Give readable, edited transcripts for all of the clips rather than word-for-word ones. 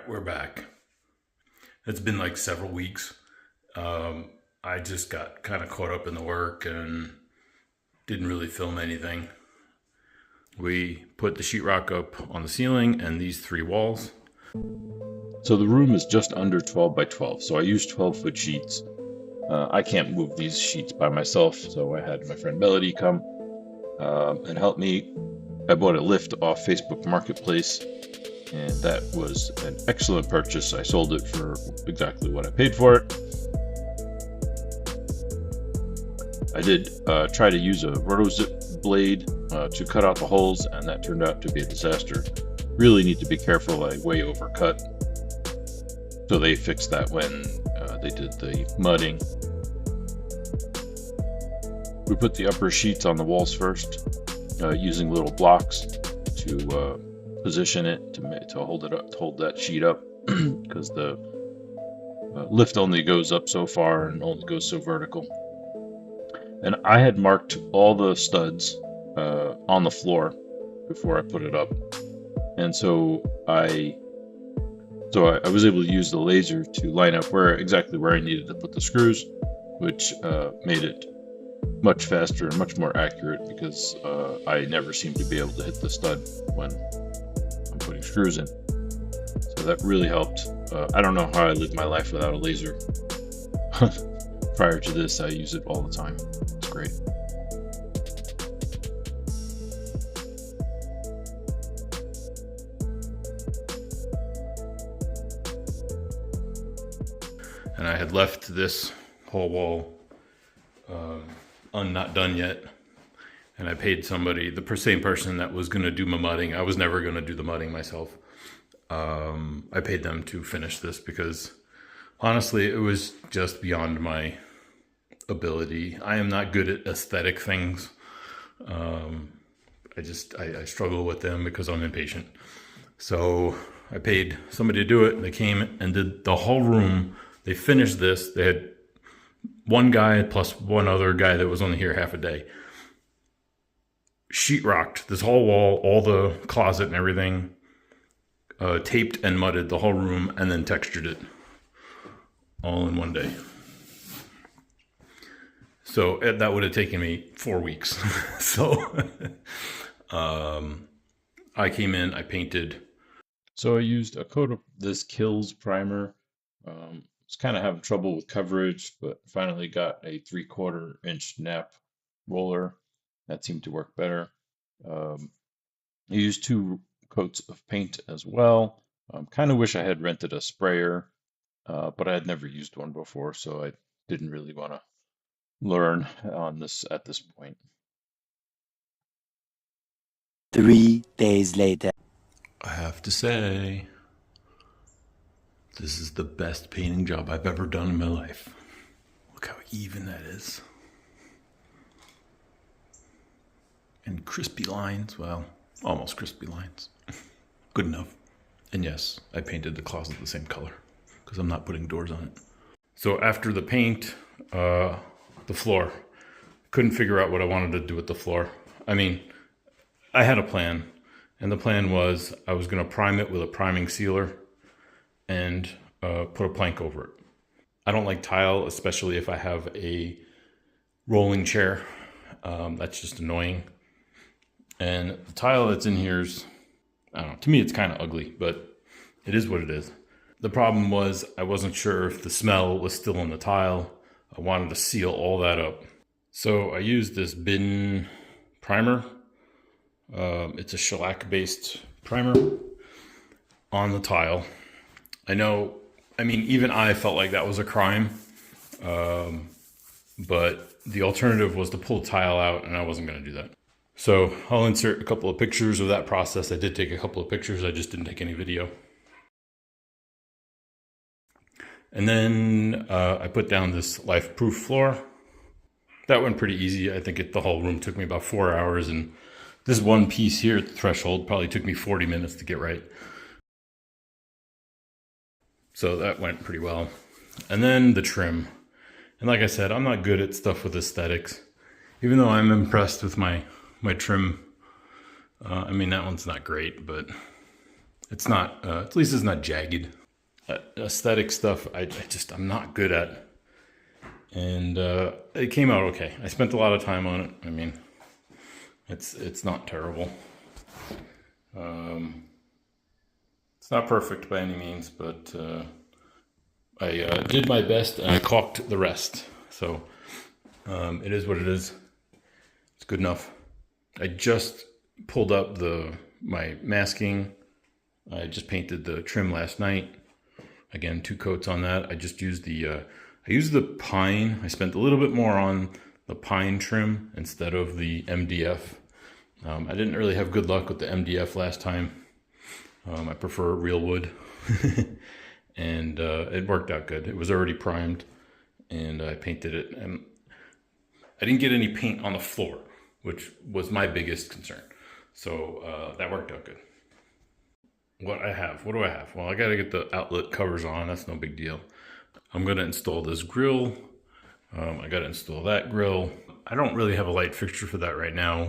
right, we're back. It's been like several weeks. I just got kind of caught up in the work and didn't really film anything. We put the sheetrock up on the ceiling and these three walls. So the room is just under 12 by 12, so I used 12-foot sheets. I can't move these sheets by myself, so I had my friend Melody come and help me. I bought a lift off Facebook Marketplace, and that was an excellent purchase. I sold it for exactly what I paid for it. I did try to use a rotozip blade to cut out the holes, and that turned out to be a disaster. Really need to be careful. I way overcut. So they fixed that when they did the mudding. We put the upper sheets on the walls first, using little blocks to position it to hold it up, to hold that sheet up, because the lift only goes up so far and only goes so vertical. And I had marked all the studs on the floor before I put it up, and so I was able to use the laser to line up exactly where I needed to put the screws, which made it much faster and much more accurate, because I never seem to be able to hit the stud when I'm putting screws in. So that really helped. I don't know how I live my life without a laser. Prior to this, I use it all the time. It's great. And I had left this whole wall not done yet. And I paid somebody, the same person that was going to do my mudding. I was never going to do the mudding myself. I paid them to finish this because honestly, it was just beyond my ability. I am not good at aesthetic things. I struggle with them because I'm impatient. So I paid somebody to do it. They came and did the whole room. They finished this. They had one guy plus one other guy that was only here half a day. Sheetrocked this whole wall, all the closet and everything, taped and mudded the whole room, and then textured it all in one day. So that would have taken me 4 weeks. So I came in, I painted. So I used a coat of this Kills primer. Was kind of having trouble with coverage, but finally got a 3/4 inch nap roller. That seemed to work better. I used 2 coats of paint as well. Kind of wish I had rented a sprayer, but I had never used one before, so I didn't really want to learn on this at this point. 3 days later. I have to say, this is the best painting job I've ever done in my life. Look how even that is. And crispy lines, well, almost crispy lines. Good enough. And yes, I painted the closet the same color because I'm not putting doors on it. So after the paint, the floor, couldn't figure out what I wanted to do with the floor. I mean, I had a plan, and the plan was I was going to prime it with a priming sealer and put a plank over it. I don't like tile, especially if I have a rolling chair. That's just annoying. And the tile that's in here is, I don't know, to me it's kind of ugly, but it is what it is. The problem was I wasn't sure if the smell was still in the tile. I wanted to seal all that up. So I used this Bin primer. It's a shellac-based primer on the tile. Even I felt like that was a crime. But the alternative was to pull the tile out, and I wasn't going to do that. So I'll insert a couple of pictures of that process. I did take a couple of pictures. I just didn't take any video. And then I put down this life-proof floor. That went pretty easy. I think the whole room took me about 4 hours, and this one piece here at the threshold probably took me 40 minutes to get right. So that went pretty well. And then the trim. And like I said, I'm not good at stuff with aesthetics, even though I'm impressed with my trim. That one's not great, but It's not, at least it's not jagged. Aesthetic stuff, I'm not good at. And it came out okay. I spent a lot of time on it. I mean, it's not terrible. It's not perfect by any means, but I did my best and I caulked the rest. So it is what it is. It's good enough. I just pulled up my masking. I just painted the trim last night. Again, 2 coats on that. I just used I used the pine. I spent a little bit more on the pine trim instead of the MDF. I didn't really have good luck with the MDF last time. I prefer real wood. And it worked out good. It was already primed and I painted it. And I didn't get any paint on the floor, which was my biggest concern. So that worked out good. What do I have? Well, I got to get the outlet covers on. That's no big deal. I'm going to install this grill. I got to install that grill. I don't really have a light fixture for that right now.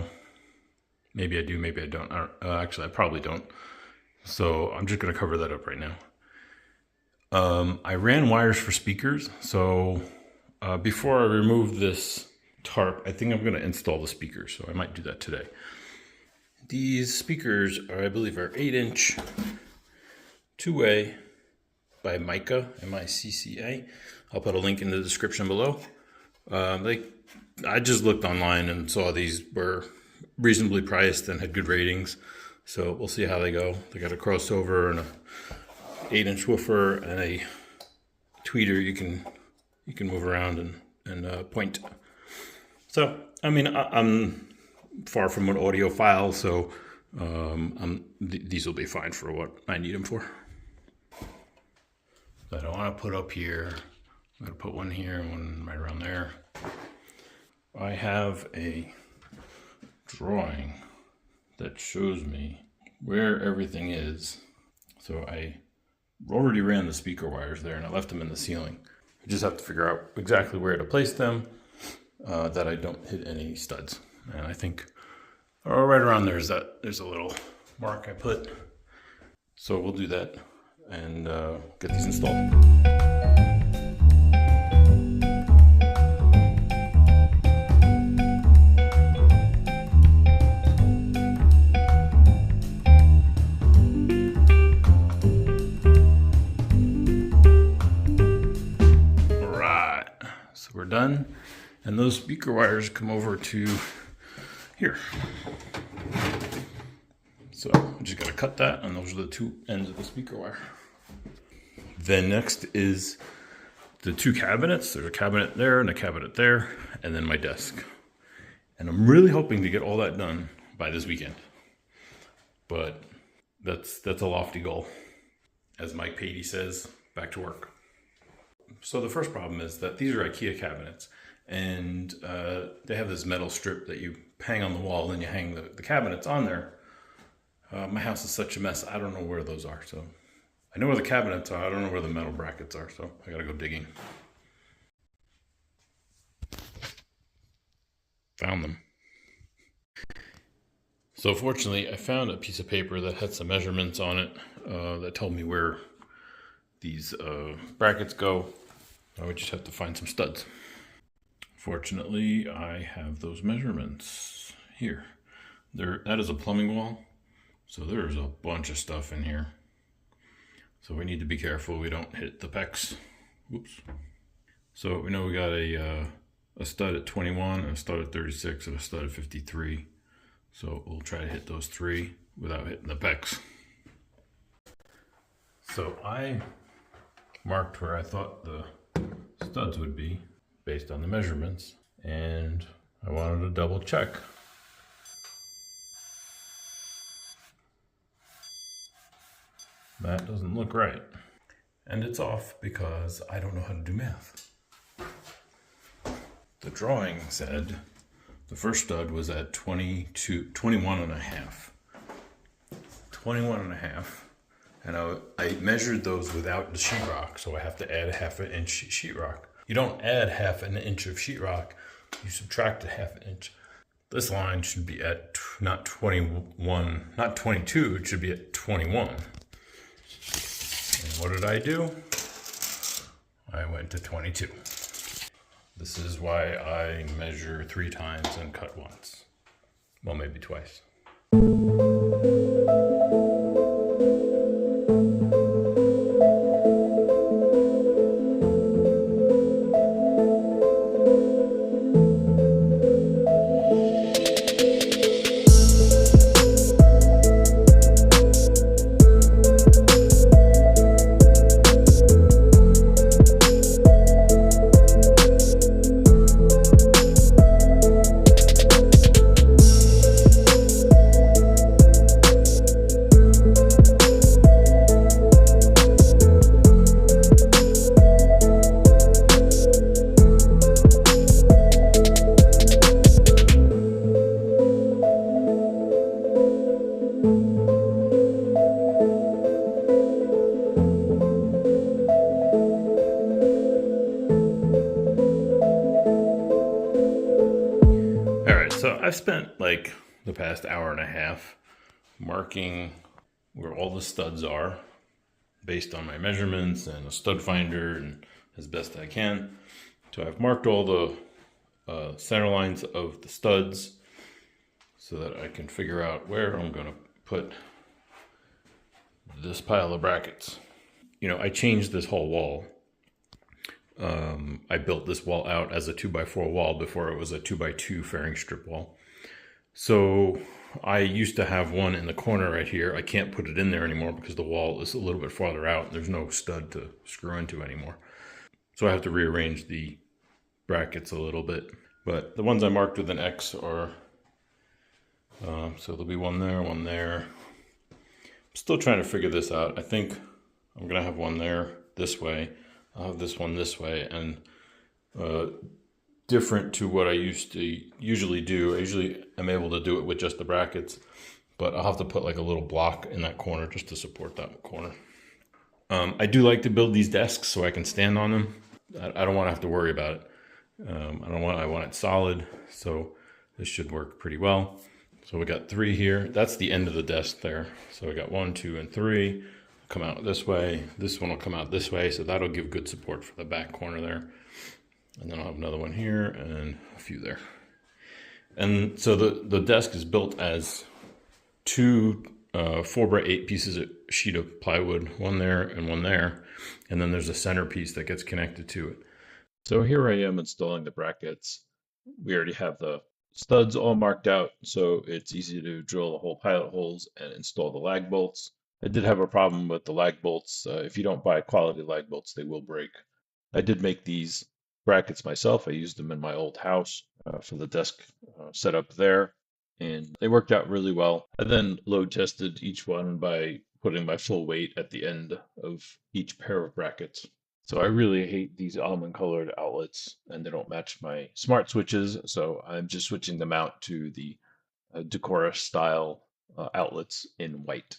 Maybe I do, maybe I don't. Actually, I probably don't. So I'm just going to cover that up right now. I ran wires for speakers. So before I remove this tarp, I think I'm going to install the speakers. So I might do that today. These speakers I believe are 8-inch, 2-way by Micca, M-I-C-C-A. I'll put a link in the description below. I just looked online and saw these were reasonably priced and had good ratings. So we'll see how they go. They got a crossover and a 8-inch woofer and a tweeter you can move around and point. So I mean I'm far from an audiophile, so these will be fine for what I need them for. So I don't want to put up here. I'm going to put one here and one right around there. I have a drawing that shows me where everything is. So I already ran the speaker wires there and I left them in the ceiling. I just have to figure out exactly where to place them that I don't hit any studs. And I think right around there's a little mark I put. So we'll do that and get these installed. All right, so we're done. And those speaker wires come over to here. So I'm just gonna cut that, and those are the 2 ends of the speaker wire. Then next is the 2 cabinets. There's a cabinet there and a cabinet there, and then my desk. And I'm really hoping to get all that done by this weekend. But that's a lofty goal. As Mike Patey says, back to work. So the first problem is that these are IKEA cabinets. And they have this metal strip that you hang on the wall and you hang the cabinets on there. My house is such a mess, I don't know where those are. So I know where the cabinets are, I don't know where the metal brackets are, so I gotta go digging. Found them. So fortunately, I found a piece of paper that had some measurements on it that told me where these brackets go. I would just have to find some studs. Fortunately, I have those measurements here. That is a plumbing wall, so there's a bunch of stuff in here. So we need to be careful we don't hit the pecs. Whoops. So we know we got a stud at 21, a stud at 36, and a stud at 53. So we'll try to hit those 3 without hitting the pecs. So I marked where I thought the studs would be based on the measurements, and I wanted to double check. That doesn't look right. And it's off because I don't know how to do math. The drawing said the first stud was at 21 and a half. 21 and a half. And I measured those without the sheetrock, so I have to add 1/2 inch sheetrock. You don't add 1/2 inch of sheetrock, you subtract a 1/2 inch. This line should be at not 21, not 22, it should be at 21. what did I do? I went to 22. This is why I measure 3 times and cut once. Well, maybe twice. So I've spent like the past hour and a half marking where all the studs are based on my measurements and a stud finder and as best I can. So I've marked all the center lines of the studs so that I can figure out where I'm going to put this pile of brackets. You know, I changed this whole wall. I built this wall out as a 2x4 wall before it was a 2x2 fairing strip wall. So I used to have one in the corner right here. I can't put it in there anymore because the wall is a little bit farther out. There's no stud to screw into anymore. So I have to rearrange the brackets a little bit. But the ones I marked with an X are, so there'll be one there, one there. I'm still trying to figure this out. I think I'm gonna have one there this way. I'll have this one this way, and different to what I used to usually do. I usually am able to do it with just the brackets, but I'll have to put like a little block in that corner just to support that corner. I do like to build these desks so I can stand on them. I don't want to have to worry about it. I want it solid, so this should work pretty well. So we got 3 here. That's the end of the desk there. So we got 1, 2, and 3. Come out this way. This one will come out this way, so that'll give good support for the back corner there. And then I'll have another one here and a few there. And so the desk is built as 2 4x8 pieces of sheet of plywood, one there and one there. And then there's a center piece that gets connected to it. So here I am installing the brackets. We already have the studs all marked out, so it's easy to drill the whole pilot holes and install the lag bolts. I did have a problem with the lag bolts. If you don't buy quality lag bolts, they will break. I did make these brackets myself. I used them in my old house for the desk setup there, and they worked out really well. I then load tested each one by putting my full weight at the end of each pair of brackets. So I really hate these almond colored outlets, and they don't match my smart switches, so I'm just switching them out to the Decora style outlets in white.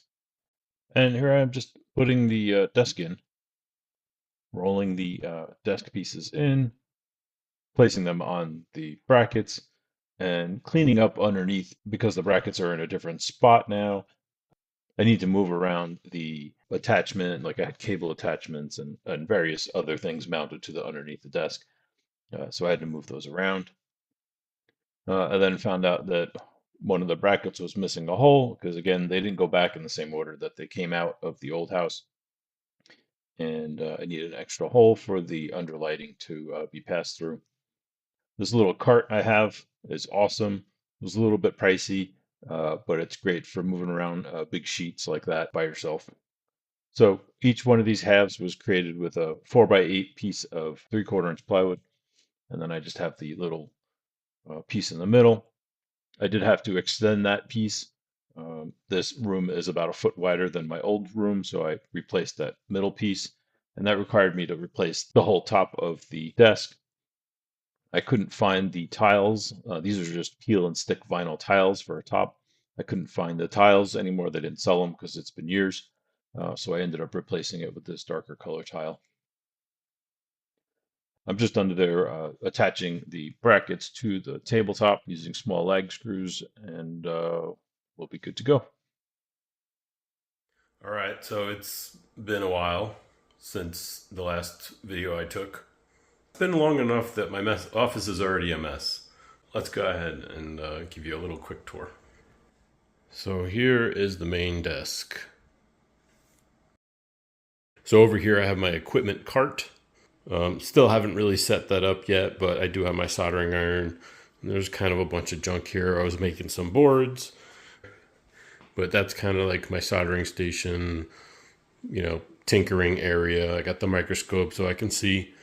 And here I am just putting the desk in, rolling the desk pieces in, placing them on the brackets, and cleaning up underneath because the brackets are in a different spot now. I need to move around the attachment, like I had cable attachments and various other things mounted to the underneath the desk. So I had to move those around. I then found out that one of the brackets was missing a hole because, again, they didn't go back in the same order that they came out of the old house. And I needed an extra hole for the underlighting to be passed through. This little cart I have is awesome. It was a little bit pricey, but it's great for moving around big sheets like that by yourself. So each one of these halves was created with a 4x8 piece of 3/4 inch plywood. And then I just have the little piece in the middle. I did have to extend that piece. This room is about a foot wider than my old room, so I replaced that middle piece, and that required me to replace the whole top of the desk. I couldn't find the tiles. These are just peel and stick vinyl tiles for a top. I couldn't find the tiles anymore. They didn't sell them because it's been years. So I ended up replacing it with this darker color tile. I'm just under there attaching the brackets to the tabletop using small lag screws, and we'll be good to go. All right, so it's been a while. since the last video I took. It's been long enough that my office is already a mess. Let's go ahead and give you a little quick tour. So here is the main desk. So over here I have my equipment cart. Still haven't really set that up yet, but I do have my soldering iron. There's kind of a bunch of junk here. I was making some boards, but that's kind of like my soldering station, you know, tinkering area. I got the microscope so I can see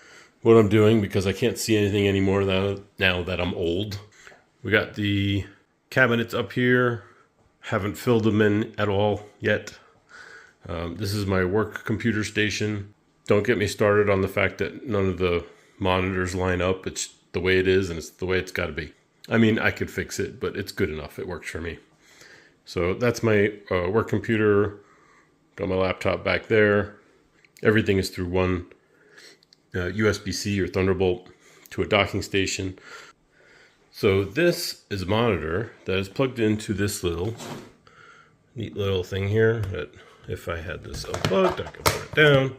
what I'm doing because I can't see anything anymore now that I'm old. We got the cabinets up here. Haven't filled them in at all yet. This is my work computer station. Don't get me started on the fact that none of the monitors line up. It's the way it is and it's the way it's got to be. I mean, I could fix it, but it's good enough. It works for me. So that's my work computer. Got my laptop back there. Everything is through one USB-C or Thunderbolt to a docking station. So this is a monitor that is plugged into this little neat little thing here that if I had this unplugged, I could put it down.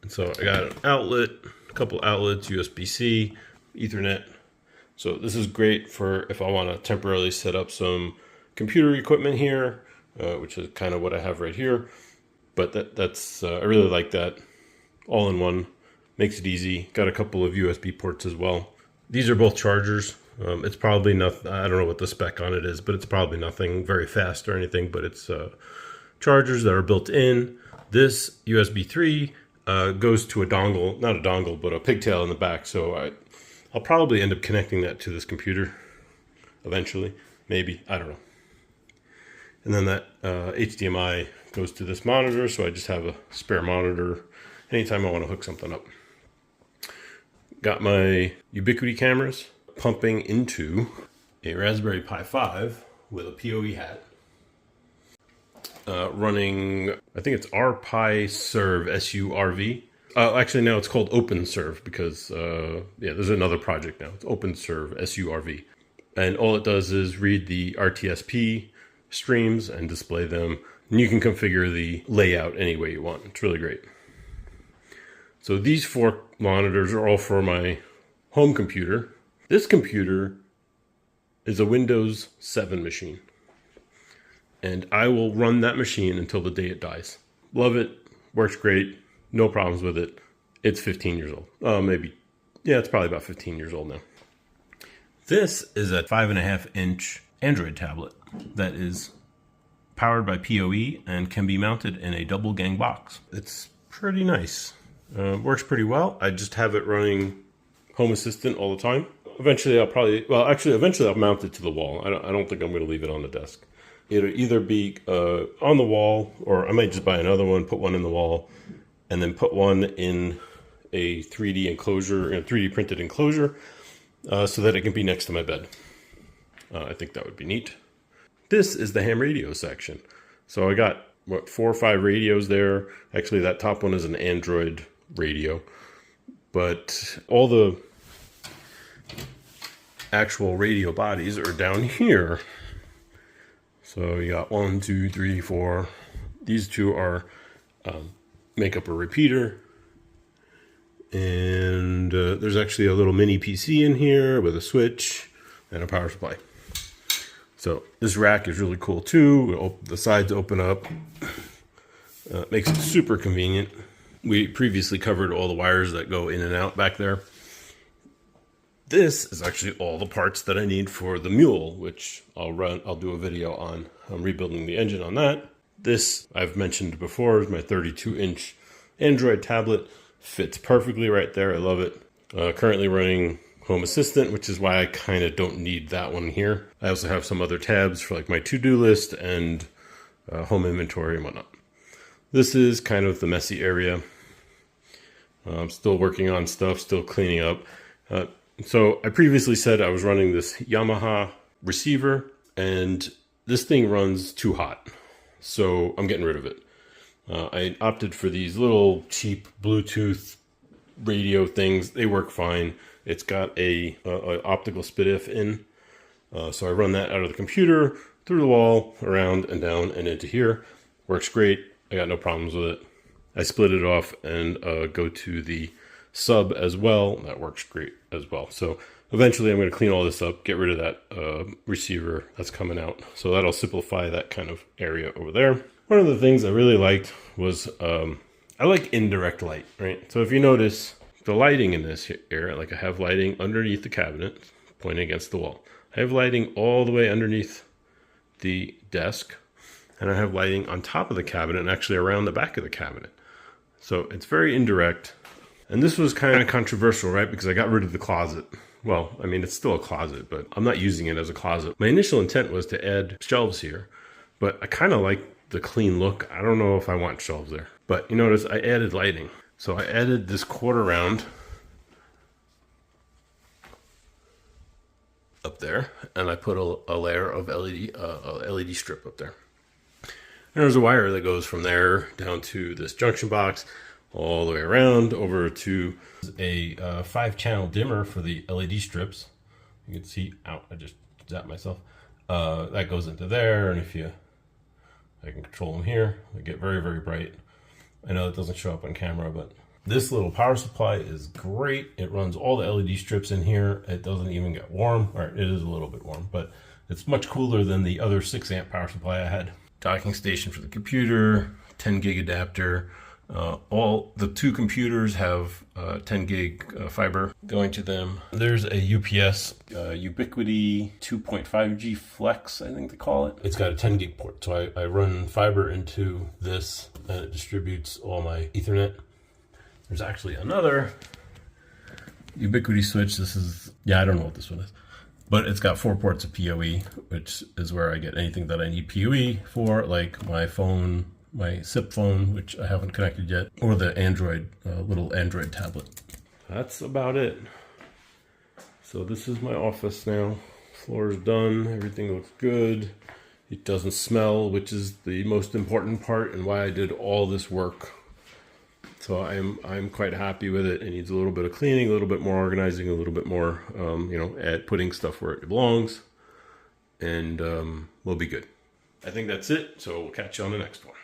And so I got an outlet, a couple outlets, USB-C, Ethernet. So this is great for if I want to temporarily set up some computer equipment here, which is kind of what I have right here. But that's I really like that. All in one, makes it easy. Got a couple of USB ports as well. These are both chargers. It's probably nothing, I don't know what the spec on it is, but it's probably nothing very fast or anything, but it's chargers that are built in. This USB 3 goes to a dongle, not a dongle, but a pigtail in the back. So I'll probably end up connecting that to this computer eventually, maybe, I don't know. And then that HDMI goes to this monitor, so I just have a spare monitor anytime I want to hook something up. Got my Ubiquiti cameras pumping into a Raspberry Pi 5 with a PoE hat. Running, I think it's RPi Serve, S-U-R-V. Actually, now it's called OpenServe because, yeah, there's another project now. It's OpenServe, S-U-R-V. And all it does is read the RTSP streams and display them. And you can configure the layout any way you want. It's really great. So these 4 monitors are all for my home computer. This computer is a Windows 7 machine. And I will run that machine until the day it dies. Love it. Works great. No problems with it. It's 15 years old. Maybe. Yeah, it's probably about 15 years old now. This is a 5.5-inch Android tablet that is powered by PoE and can be mounted in a double gang box. It's pretty nice. Works pretty well. I just have it running Home Assistant all the time. Eventually I'll mount it to the wall. I don't think I'm going to leave it on the desk. It'll either be on the wall, or I might just buy another one, put one in the wall, and then put one in a 3D enclosure, a 3D printed enclosure, so that it can be next to my bed. I think that would be neat. This is the ham radio section. So I got, 4 or 5 radios there. Actually, that top one is an Android radio. But all the actual radio bodies are down here. So you got 1, 2, 3, 4. These 2 are make up a repeater. And there's actually a little mini PC in here with a switch and a power supply. So this rack is really cool too. The sides open up. Makes it super convenient. We previously covered all the wires that go in and out back there. This is actually all the parts that I need for the Mule, which I'll do a video on. I'm rebuilding the engine on that. This, I've mentioned before, is my 32-inch Android tablet. Fits perfectly right there. I love it. Currently running Home Assistant, which is why I kind of don't need that one here. I also have some other tabs for like my to-do list and home inventory and whatnot. This is kind of the messy area. I'm still working on stuff, still cleaning up. So I previously said I was running this Yamaha receiver, and this thing runs too hot. So I'm getting rid of it. I opted for these little cheap Bluetooth radio things. They work fine. It's got a optical SPDIF in. So I run that out of the computer, through the wall, around and down and into here. Works great. I got no problems with it. I split it off and go to the sub as well. That works great as well. So eventually I'm going to clean all this up, get rid of that receiver that's coming out. So that'll simplify that kind of area over there. One of the things I really liked was I like indirect light, right? So if you notice the lighting in this area, like I have lighting underneath the cabinet pointing against the wall. I have lighting all the way underneath the desk, and I have lighting on top of the cabinet and actually around the back of the cabinet. So it's very indirect. And this was kind of controversial, right? Because I got rid of the closet. Well, I mean, it's still a closet, but I'm not using it as a closet. My initial intent was to add shelves here, but I kind of like the clean look. I don't know if I want shelves there. But you notice I added lighting. So I added this quarter round up there, and I put a layer of LED strip up there. And there's a wire that goes from there down to this junction box, all the way around over to a 5-channel dimmer for the LED strips. You can see, ow, I just zapped myself. That goes into there, and I can control them here. They get very, very bright. I know it doesn't show up on camera, but this little power supply is great. It runs all the LED strips in here. It doesn't even get warm, or it is a little bit warm, but it's much cooler than the other 6-amp power supply I had. Docking station for the computer, 10 gig adapter. All the 2 computers have 10 gig fiber going to them. There's a UPS Ubiquiti 2.5G Flex, I think they call it. It's got a 10 gig port, so I run fiber into this, and it distributes all my Ethernet. There's actually another Ubiquiti switch. This is, I don't know what this one is, but it's got 4 ports of PoE, which is where I get anything that I need PoE for, like my phone, my SIP phone, which I haven't connected yet, or the Android, little Android tablet. That's about it. So this is my office now. Floor is done. Everything looks good. It doesn't smell, which is the most important part and why I did all this work. So I'm quite happy with it. It needs a little bit of cleaning, a little bit more organizing, a little bit more, putting stuff where it belongs, and we'll be good. I think that's it. So we'll catch you on the next one.